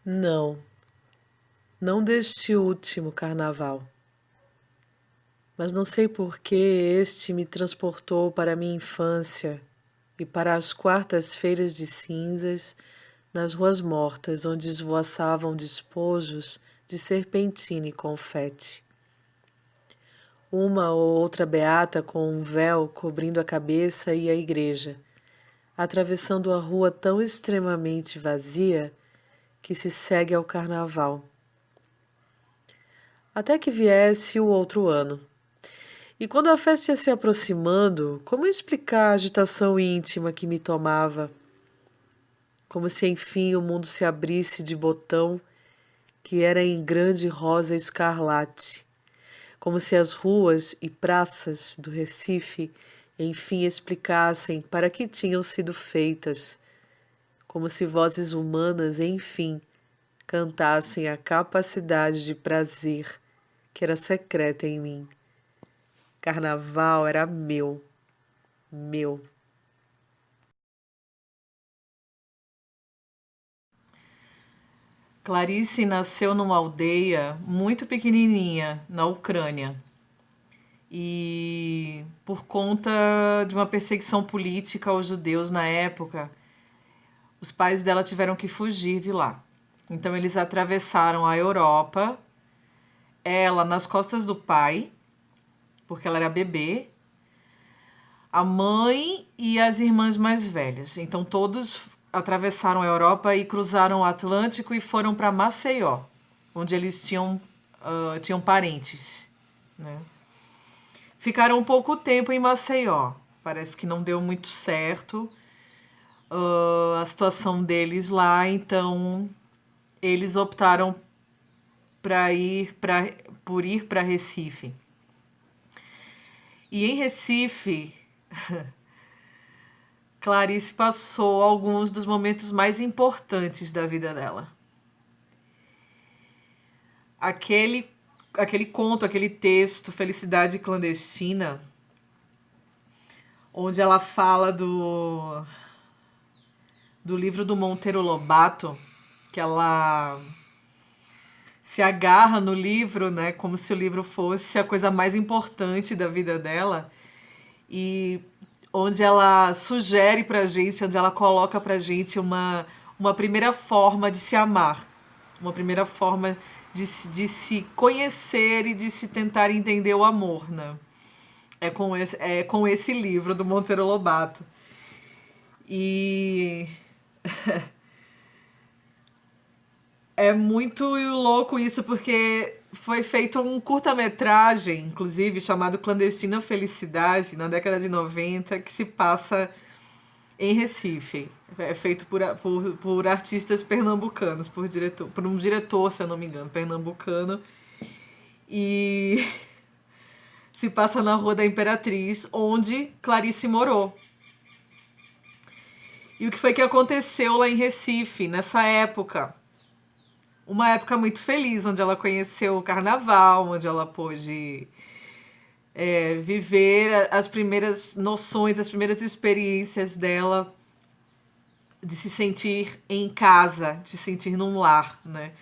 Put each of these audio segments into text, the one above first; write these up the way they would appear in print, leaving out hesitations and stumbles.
Não, não deste último carnaval, mas não sei por que este me transportou para a minha infância e para as quartas-feiras de cinzas nas ruas mortas onde esvoaçavam despojos de serpentina e confete. Uma ou outra beata com um véu cobrindo a cabeça ia à igreja, atravessando a rua tão extremamente vazia que se segue ao carnaval. Até que viesse o outro ano. E quando a festa ia se aproximando, como explicar a agitação íntima que me tomava? Como se enfim o mundo se abrisse de botão que era em grande rosa escarlate. Como se as ruas e praças do Recife enfim explicassem para que tinham sido feitas. Como se vozes humanas, enfim, cantassem a capacidade de prazer que era secreta em mim. Carnaval era meu, meu. Clarice nasceu numa aldeia muito pequenininha, na Ucrânia. E por conta de uma perseguição política aos judeus na época, os pais dela tiveram que fugir de lá. Então eles atravessaram a Europa, ela nas costas do pai, porque ela era bebê, a mãe e as irmãs mais velhas. Então todos atravessaram a Europa e cruzaram o Atlântico e foram para Maceió, onde eles tinham parentes. Né? Ficaram um pouco tempo em Maceió. Parece que não deu muito certo a situação deles lá, então eles optaram por ir para Recife. E em Recife, Clarice passou alguns dos momentos mais importantes da vida dela. Aquele, aquele conto, aquele texto, Felicidade Clandestina, onde ela fala do livro do Monteiro Lobato, que ela se agarra no livro, né, como se o livro fosse a coisa mais importante da vida dela, e onde ela sugere pra gente, onde ela coloca pra gente uma primeira forma de se amar, uma primeira forma de se conhecer e de se tentar entender o amor, né? É com esse livro do Monteiro Lobato. E é muito louco isso, porque foi feito um curta-metragem, inclusive, chamado Clandestina Felicidade, na década de 90, que se passa em Recife. É feito por artistas pernambucanos, por um diretor, se eu não me engano, pernambucano. E se passa na Rua da Imperatriz, onde Clarice morou. E o que foi que aconteceu lá em Recife, nessa época? Uma época muito feliz, onde ela conheceu o carnaval, onde ela pôde viver as primeiras noções, as primeiras experiências dela de se sentir em casa, de se sentir num lar, né?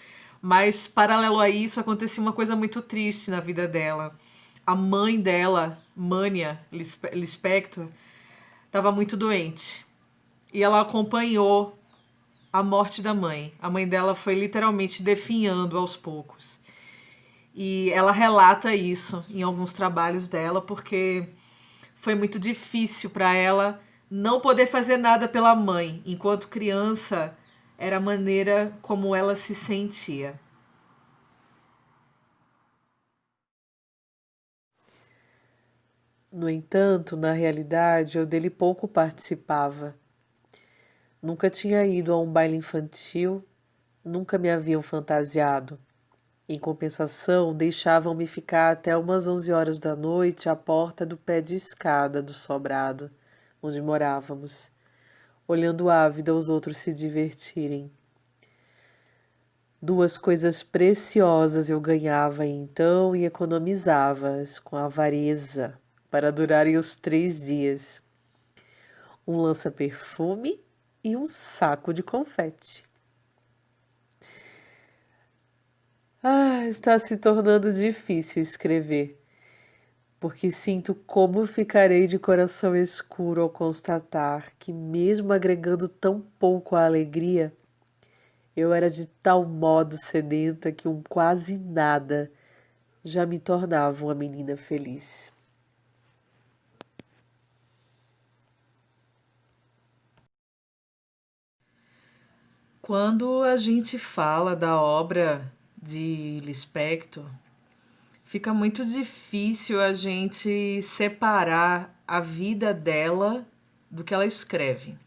Mas, paralelo a isso, acontecia uma coisa muito triste na vida dela. A mãe dela, Mânia Lispector, estava muito doente. E ela acompanhou a morte da mãe. A mãe dela foi literalmente definhando aos poucos. E ela relata isso em alguns trabalhos dela, porque foi muito difícil para ela não poder fazer nada pela mãe. Enquanto criança, era a maneira como ela se sentia. No entanto, na realidade, eu dele pouco participava. Nunca tinha ido a um baile infantil, nunca me haviam fantasiado. Em compensação, deixavam-me ficar até umas 11 horas da noite à porta do pé de escada do sobrado, onde morávamos, olhando ávida os outros se divertirem. Duas coisas preciosas eu ganhava então e economizava-as com avareza para durarem os 3 dias: um lança-perfume e um saco de confete. Está se tornando difícil escrever, porque sinto como ficarei de coração escuro ao constatar que, mesmo agregando tão pouco à alegria, eu era de tal modo sedenta que um quase nada já me tornava uma menina feliz. Quando a gente fala da obra de Lispector, fica muito difícil a gente separar a vida dela do que ela escreve.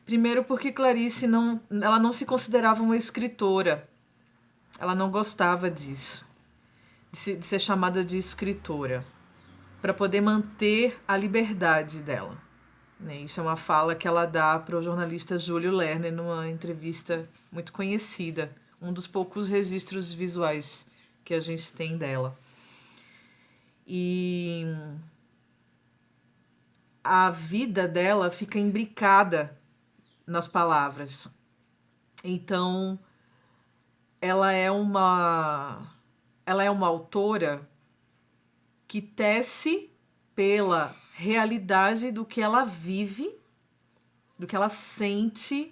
Primeiro porque Clarice ela não se considerava uma escritora. Ela não gostava disso, de ser chamada de escritora, para poder manter a liberdade dela. Isso é uma fala que ela dá para o jornalista Júlio Lerner numa entrevista muito conhecida, um dos poucos registros visuais que a gente tem dela. E a vida dela fica imbricada nas palavras. Então, ela é uma autora que tece pela realidade do que ela vive, do que ela sente,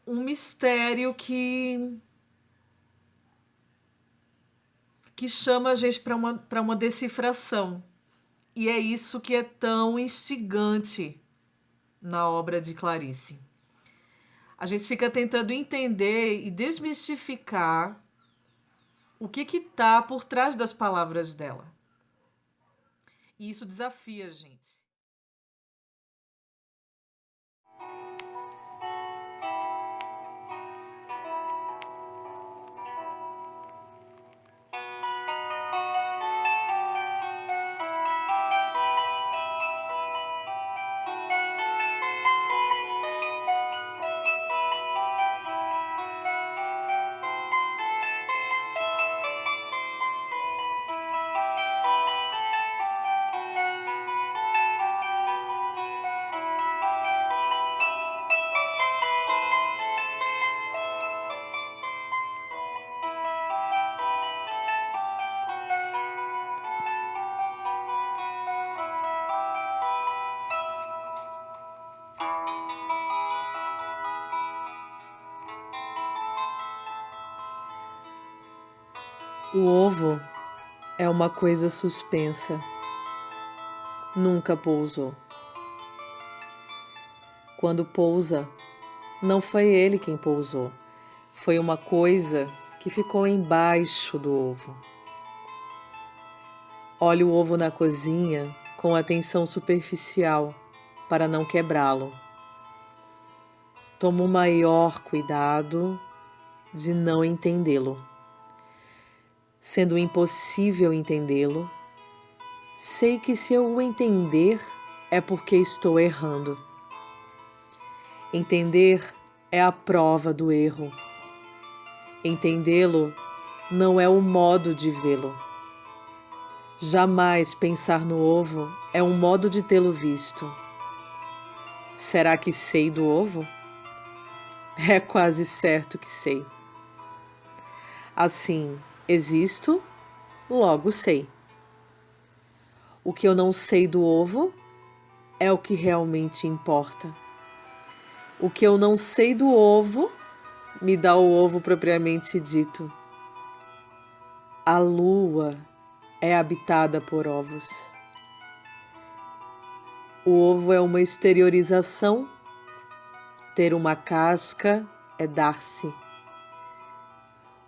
um mistério que chama a gente para uma decifração. E é isso que é tão instigante na obra de Clarice. A gente fica tentando entender e desmistificar o que está por trás das palavras dela. E isso desafia a gente. O ovo é uma coisa suspensa. Nunca pousou. Quando pousa, não foi ele quem pousou. Foi uma coisa que ficou embaixo do ovo. Olhe o ovo na cozinha com atenção superficial para não quebrá-lo. Toma o maior cuidado de não entendê-lo. Sendo impossível entendê-lo, sei que se eu o entender é porque estou errando. Entender é a prova do erro. Entendê-lo não é o modo de vê-lo. Jamais pensar no ovo é um modo de tê-lo visto. Será que sei do ovo? É quase certo que sei. Assim, existo, logo sei. O que eu não sei do ovo é o que realmente importa. O que eu não sei do ovo me dá o ovo propriamente dito. A lua é habitada por ovos. O ovo é uma exteriorização. Ter uma casca é dar-se.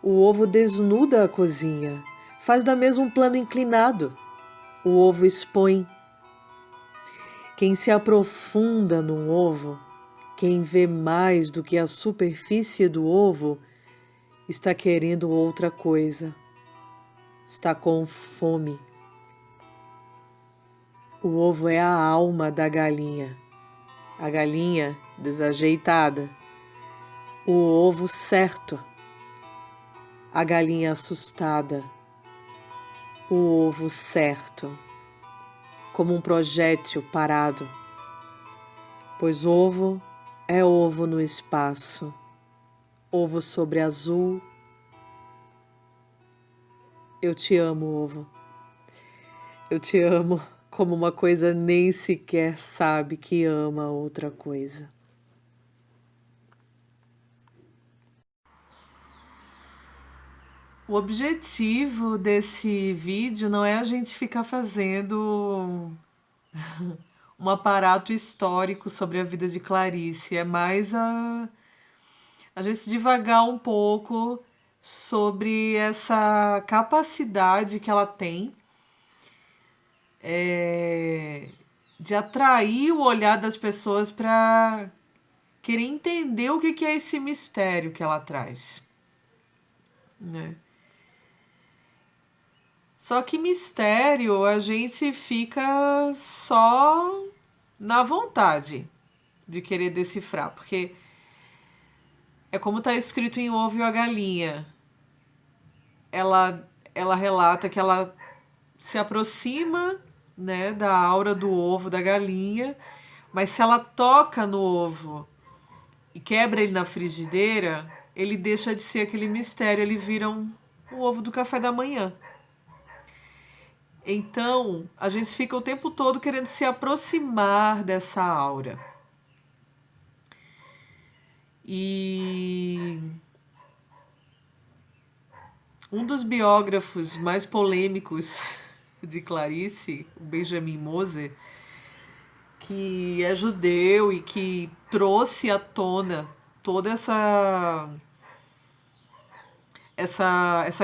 O ovo desnuda a cozinha, faz da mesa um plano inclinado. O ovo expõe. Quem se aprofunda num ovo, quem vê mais do que a superfície do ovo, está querendo outra coisa. Está com fome. O ovo é a alma da galinha. A galinha desajeitada. O ovo certo. A galinha assustada. O ovo certo. Como um projétil parado. Pois ovo é ovo no espaço. ovo sobre azul. Eu te amo, ovo. Eu te amo como uma coisa nem sequer sabe que ama outra coisa. O objetivo desse vídeo não é a gente ficar fazendo um aparato histórico sobre a vida de Clarice, é mais a gente divagar um pouco sobre essa capacidade que ela tem de atrair o olhar das pessoas para querer entender o que é esse mistério que ela traz, né? Só que mistério a gente fica só na vontade de querer decifrar, porque é como está escrito em O Ovo e a Galinha. Ela relata que ela se aproxima, né, da aura do ovo da galinha, mas se ela toca no ovo e quebra ele na frigideira, ele deixa de ser aquele mistério, ele vira um ovo do café da manhã. Então, a gente fica o tempo todo querendo se aproximar dessa aura. E um dos biógrafos mais polêmicos de Clarice, o Benjamin Moser, que é judeu e que trouxe à tona toda essa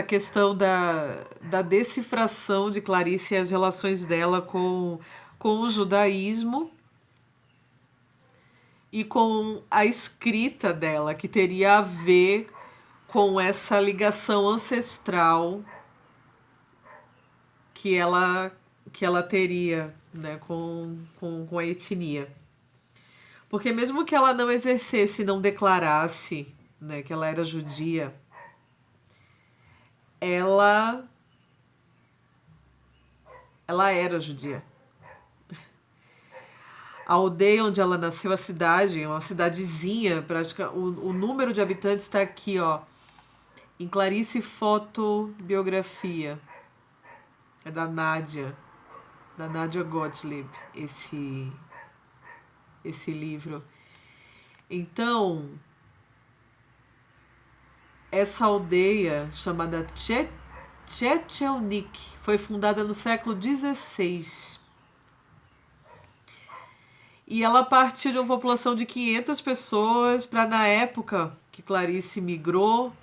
questão da decifração de Clarice e as relações dela com o judaísmo e com a escrita dela, que teria a ver com essa ligação ancestral que ela teria, né, com a etnia. Porque mesmo que ela não exercesse, não declarasse, né, que ela era judia, ela era judia. A aldeia onde ela nasceu, a cidade, uma cidadezinha, o número de habitantes está aqui, ó, em Clarice Fotobiografia. É da Nadia Gottlieb, esse livro. Então, essa aldeia chamada Tchetchelnik foi fundada no século XVI. E ela partiu de uma população de 500 pessoas para, na época que Clarice migrou,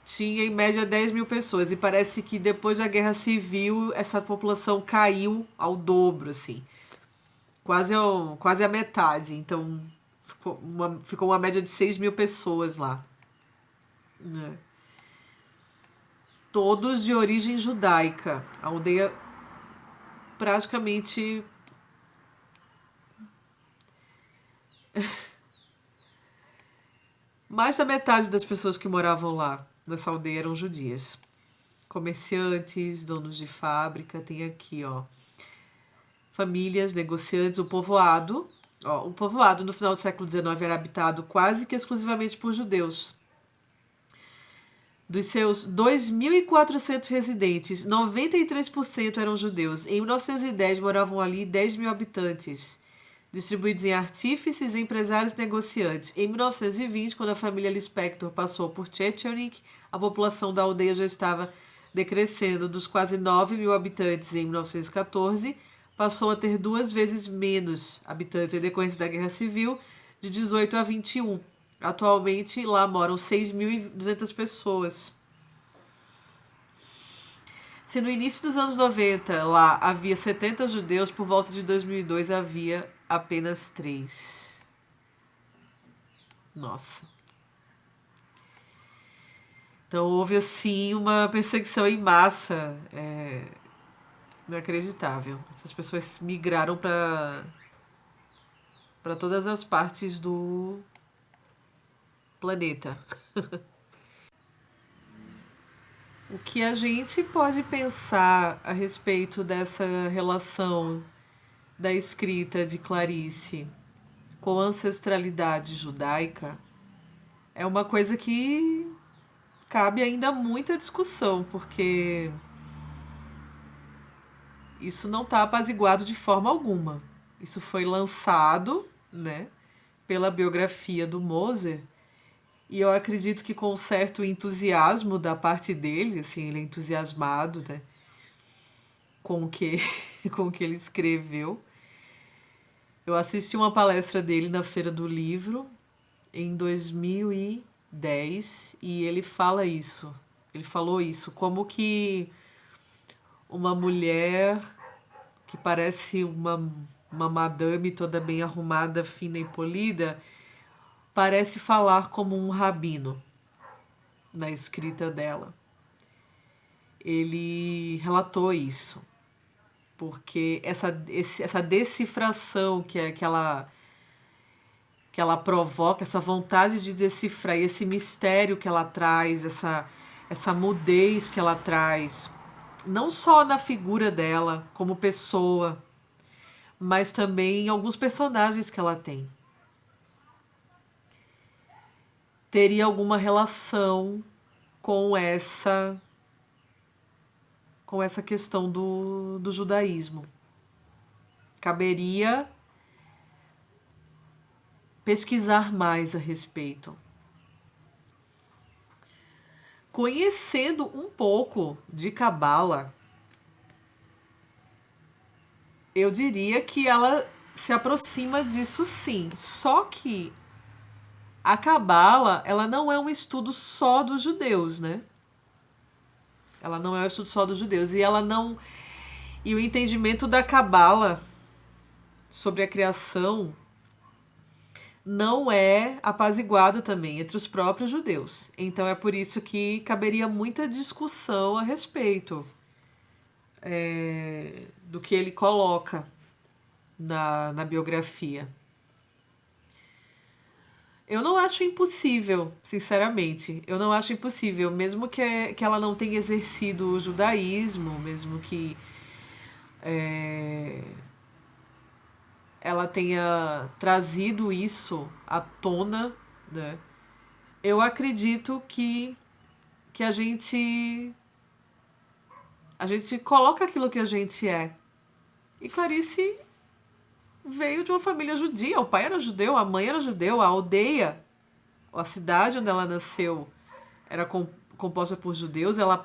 tinha em média 10 mil pessoas. E parece que depois da Guerra Civil, essa população caiu ao dobro, assim. Quase a metade. Então, ficou uma média de 6 mil pessoas lá, né? Todos de origem judaica. A aldeia praticamente mais da metade das pessoas que moravam lá nessa aldeia eram judias. Comerciantes, donos de fábrica, tem aqui, ó, famílias, negociantes, o povoado. Ó, o povoado no final do século XIX era habitado quase que exclusivamente por judeus. Dos seus 2.400 residentes, 93% eram judeus. Em 1910 moravam ali 10 mil habitantes, distribuídos em artífices, empresários e negociantes. Em 1920, quando a família Lispector passou por Tchetchelnik, a população da aldeia já estava decrescendo. Dos quase 9 mil habitantes em 1914, passou a ter 2 vezes menos habitantes em decorrência da Guerra Civil, de 18 a 21. Atualmente, lá moram 6.200 pessoas. Se no início dos anos 90 lá havia 70 judeus, por volta de 2002 havia apenas 3. Nossa. Então houve, assim, uma perseguição em massa. Inacreditável. Essas pessoas migraram para todas as partes do planeta. O que a gente pode pensar a respeito dessa relação da escrita de Clarice com a ancestralidade judaica é uma coisa que cabe ainda muita discussão, porque isso não está apaziguado de forma alguma. Isso foi lançado, né, pela biografia do Moser, e eu acredito que com certo entusiasmo da parte dele, assim, ele é entusiasmado, né, com o que, com o que ele escreveu. Eu assisti uma palestra dele na Feira do Livro em 2010 e ele fala isso. Ele falou isso, como que uma mulher que parece uma madame toda bem arrumada, fina e polida, parece falar como um rabino na escrita dela. Ele relatou isso, porque essa decifração que ela provoca, essa vontade de decifrar, e esse mistério que ela traz, essa mudez que ela traz, não só na figura dela como pessoa, mas também em alguns personagens que ela tem. Teria alguma relação com essa questão do judaísmo. Caberia pesquisar mais a respeito. Conhecendo um pouco de Cabala, eu diria que ela se aproxima disso sim. Só que a Cabala, ela não é um estudo só dos judeus, né? Ela não é um estudo só dos judeus. E o entendimento da Cabala sobre a criação não é apaziguado também entre os próprios judeus. Então é por isso que caberia muita discussão a respeito do que ele coloca na biografia. Eu não acho impossível, sinceramente. Eu não acho impossível, mesmo que ela não tenha exercido o judaísmo, mesmo que ela tenha trazido isso à tona, né? Eu acredito que a gente coloca aquilo que a gente é. E Clarice veio de uma família judia. O pai era judeu, a mãe era judeu, a aldeia, a cidade onde ela nasceu era composta por judeus. Ela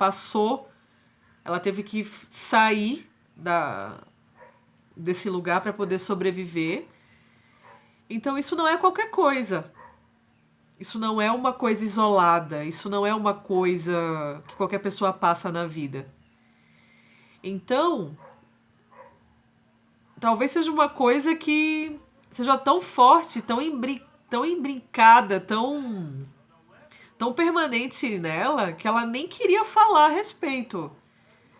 teve que sair desse lugar para poder sobreviver. Então isso não é qualquer coisa. Isso não é uma coisa isolada. Isso não é uma coisa que qualquer pessoa passa na vida. Então, talvez seja uma coisa que seja tão forte, tão imbrincada, tão permanente nela, que ela nem queria falar a respeito.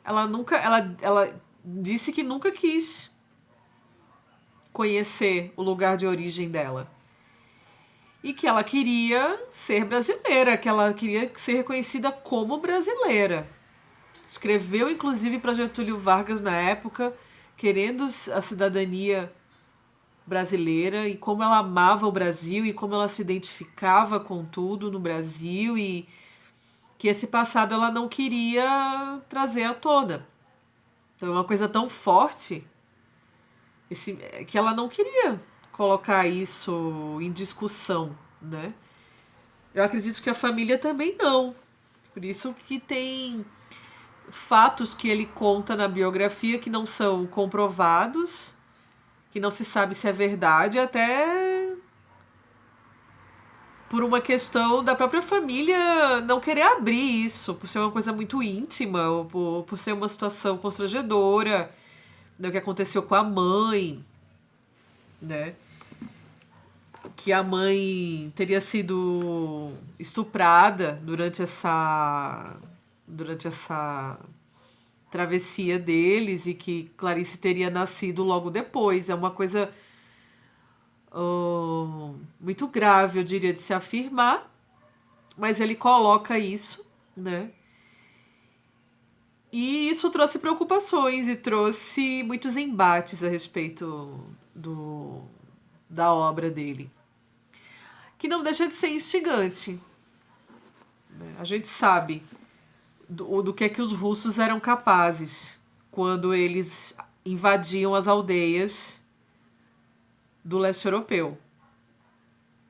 Ela disse que nunca quis conhecer o lugar de origem dela. E que ela queria ser brasileira, que ela queria ser reconhecida como brasileira. Escreveu, inclusive, para Getúlio Vargas na época, querendo a cidadania brasileira e como ela amava o Brasil e como ela se identificava com tudo no Brasil e que esse passado ela não queria trazer à tona. Então é uma coisa tão forte que ela não queria colocar isso em discussão, né? Eu acredito que a família também não. Por isso que tem fatos que ele conta na biografia que não são comprovados, que não se sabe se é verdade, até por uma questão da própria família não querer abrir isso, por ser uma coisa muito íntima, ou por ser uma situação constrangedora, né, o que aconteceu com a mãe, né? Que a mãe teria sido estuprada durante essa travessia deles e que Clarice teria nascido logo depois. É uma coisa muito grave, eu diria, de se afirmar, mas ele coloca isso, né? E isso trouxe preocupações e trouxe muitos embates a respeito da obra dele. que não deixa de ser instigante. A gente sabe do que é que os russos eram capazes quando eles invadiam as aldeias do leste europeu,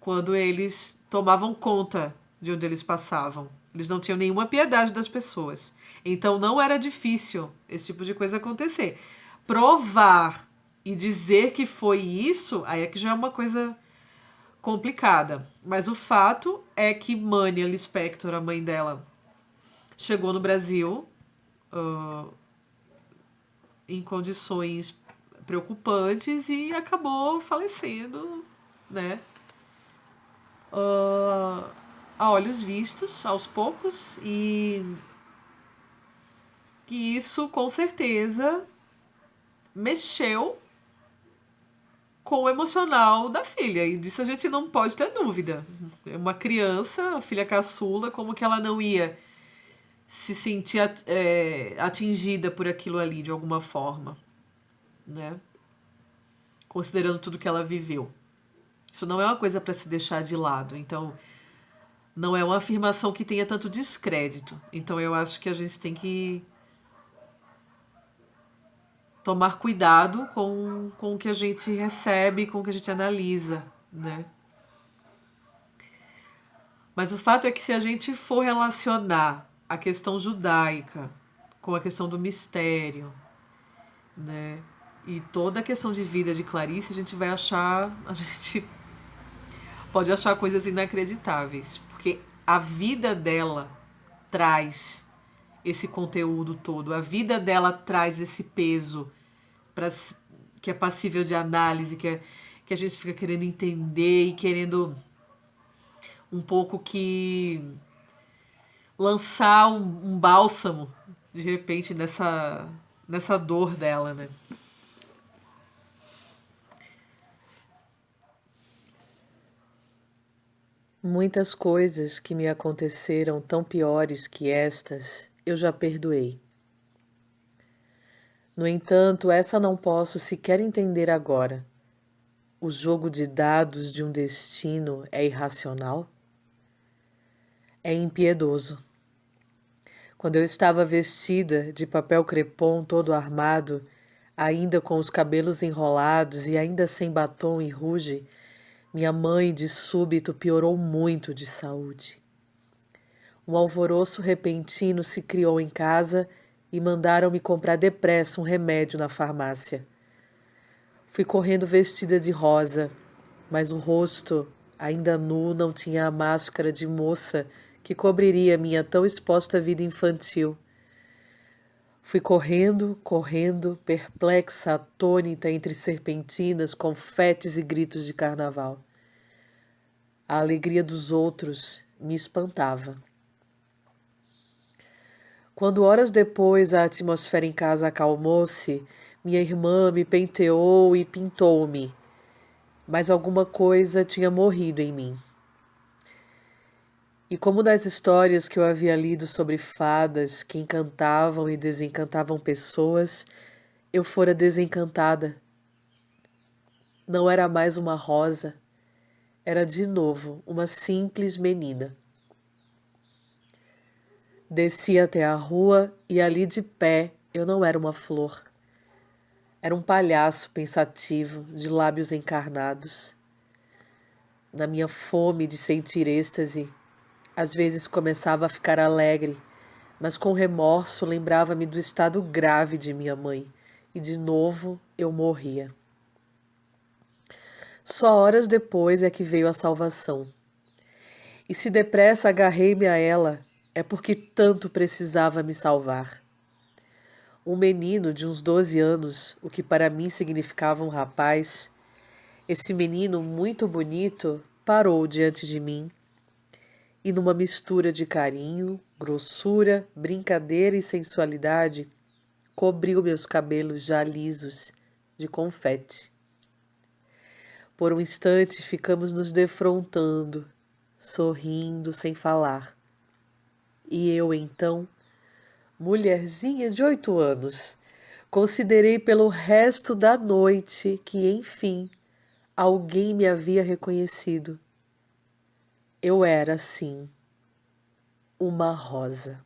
quando eles tomavam conta de onde eles passavam. Eles não tinham nenhuma piedade das pessoas. Então não era difícil esse tipo de coisa acontecer. Provar e dizer que foi isso, aí é que já é uma coisa complicada. Mas o fato é que Mania Lispector, a mãe dela, chegou no Brasil em condições preocupantes e acabou falecendo, né? A olhos vistos, aos poucos, e que isso com certeza mexeu com o emocional da filha, e disso a gente não pode ter dúvida. Uma criança, a filha caçula, como que ela não ia se sentir atingida por aquilo ali de alguma forma, né? Considerando tudo que ela viveu. Isso não é uma coisa para se deixar de lado. Então, não é uma afirmação que tenha tanto descrédito. Então, eu acho que a gente tem que tomar cuidado com o que a gente recebe, com o que a gente analisa, né? Mas o fato é que se a gente for relacionar a questão judaica com a questão do mistério, né? E toda a questão de vida de Clarice, a gente pode achar coisas inacreditáveis, porque a vida dela traz esse conteúdo todo, a vida dela traz esse peso que é passível de análise, que a gente fica querendo entender e querendo um pouco que lançar um bálsamo, de repente, nessa dor dela, né? Muitas coisas que me aconteceram tão piores que estas, eu já perdoei. No entanto, essa não posso sequer entender agora. O jogo de dados de um destino é irracional? É impiedoso. Quando eu estava vestida de papel crepom todo armado, ainda com os cabelos enrolados e ainda sem batom e ruge, minha mãe de súbito piorou muito de saúde. Um alvoroço repentino se criou em casa e mandaram-me comprar depressa um remédio na farmácia. Fui correndo vestida de rosa, mas o rosto, ainda nu, não tinha a máscara de moça que cobriria minha tão exposta vida infantil. Fui correndo, correndo, perplexa, atônita entre serpentinas, confetes e gritos de carnaval. A alegria dos outros me espantava. Quando horas depois a atmosfera em casa acalmou-se, minha irmã me penteou e pintou-me, mas alguma coisa tinha morrido em mim. E como nas histórias que eu havia lido sobre fadas que encantavam e desencantavam pessoas, eu fora desencantada. Não era mais uma rosa, era de novo uma simples menina. Desci até a rua e ali de pé eu não era uma flor. Era um palhaço pensativo, de lábios encarnados. Na minha fome de sentir êxtase, às vezes começava a ficar alegre, mas com remorso lembrava-me do estado grave de minha mãe, e de novo eu morria. Só horas depois é que veio a salvação. E se depressa agarrei-me a ela, é porque tanto precisava me salvar. Um menino de uns 12 anos, o que para mim significava um rapaz, esse menino muito bonito parou diante de mim e numa mistura de carinho, grossura, brincadeira e sensualidade, cobriu meus cabelos já lisos de confete. Por um instante ficamos nos defrontando, sorrindo sem falar. E eu então, mulherzinha de 8 anos, considerei pelo resto da noite que, enfim, alguém me havia reconhecido. Eu era, sim, uma rosa.